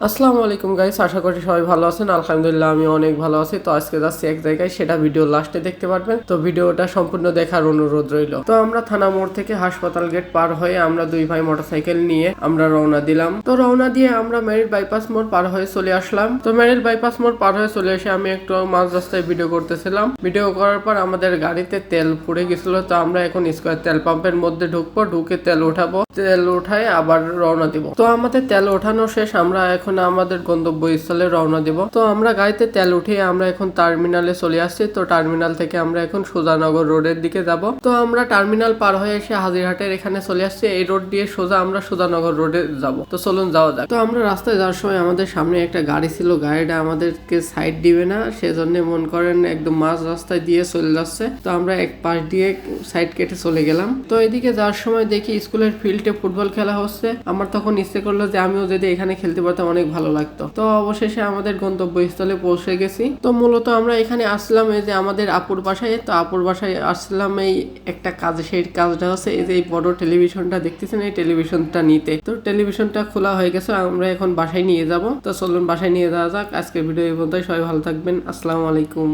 আসসালামু আলাইকুম গাইস, আশা করি সবাই ভালো আছেন। আলহামদুলিল্লাহ আমি অনেক ভালো আছি। তো আজকে যাচ্ছি এক জায়গায়, সেটা ভিডিও লাস্টে দেখতে পারবেন। তো ভিডিওটা সম্পূর্ণ দেখার অনুরোধ রইল। তো আমরা থানা মোড় থেকে হাসপাতাল গেট পার হয়ে আমরা দুই ভাই মোটরসাইকেল নিয়ে আমরা রওনা দিলাম। তো রওনা দিয়ে আমরা মেরিট বাইপাস মোড় পার হয়ে চলে আসলাম। তো মেরিট বাইপাস মোড় পার হয়ে চলে এসে আমি একটু মাঝ রাস্তায় ভিডিও করতেছিলাম। ভিডিও করার পর আমাদের গাড়িতে তেল ফুরে গেছিল। তো আমরা এখন স্কয়ার তেল পাম্পের মধ্যে ঢুকবো, ঢুকে তেল উঠাবো, তেল উঠায় আবার রওনা দিব। তো আমাদের তেল ওঠানো শেষ, আমরা এখন আমাদের গন্তব্যস্থলে রওনা দিব। তো আমরা গাড়িতে তেল উঠিয়ে আমরা এখন টার্মিনালে চলে আসছি। তো টার্মিনাল থেকে আমরা এখন সুজানগর রোডের দিকে যাব। তো আমরা টার্মিনাল পার হয়ে এসে হাজিরহাটের এখানে চলে আসছি। এই রোড দিয়ে সোজা আমরা সুজানগর রোডে যাব। তো চলুন যাওয়া যাক। তো আমরা রাস্তায় যাওয়ার সময় আমাদের সামনে একটা গাড়ি ছিল, গাড়িটা আমাদেরকে সাইড দিবে না, সেজন্য মন করেন একদম মাঝ রাস্তায় দিয়ে চলে যাচ্ছে। তো আমরা এক পাশ দিয়ে সাইড কেটে চলে গেলাম। তো এদিকে যাওয়ার সময় দেখি স্কুলের ফিল্ডে ফুটবল খেলা হচ্ছে। আমার তখন ইচ্ছে করলো যে আমিও যদি এখানে খেলতে পারতাম অনেক ভালো লাগতো। তো অবশেষে আমাদের গন্তব্যস্থলে পৌঁছে গেছি। তো মূলত আমরা এখানে আসলাম এই যে আমাদের আপুর বাসায়। তো আপুর বাসায় আসলাম এই একটা কাজ, সেই কাজটা হচ্ছে এই যে এই বড় টেলিভিশনটা দেখতেছেন, এই টেলিভিশনটা নিতে। তো টেলিভিশনটা খোলা হয়ে গেছে, আমরা এখন বাসায় নিয়ে যাব। তো চলুন বাসায় নিয়ে যাওয়া যাক। আজকের ভিডিও এই পর্যন্তই। সবাই ভালো থাকবেন। আসসালামু আলাইকুম।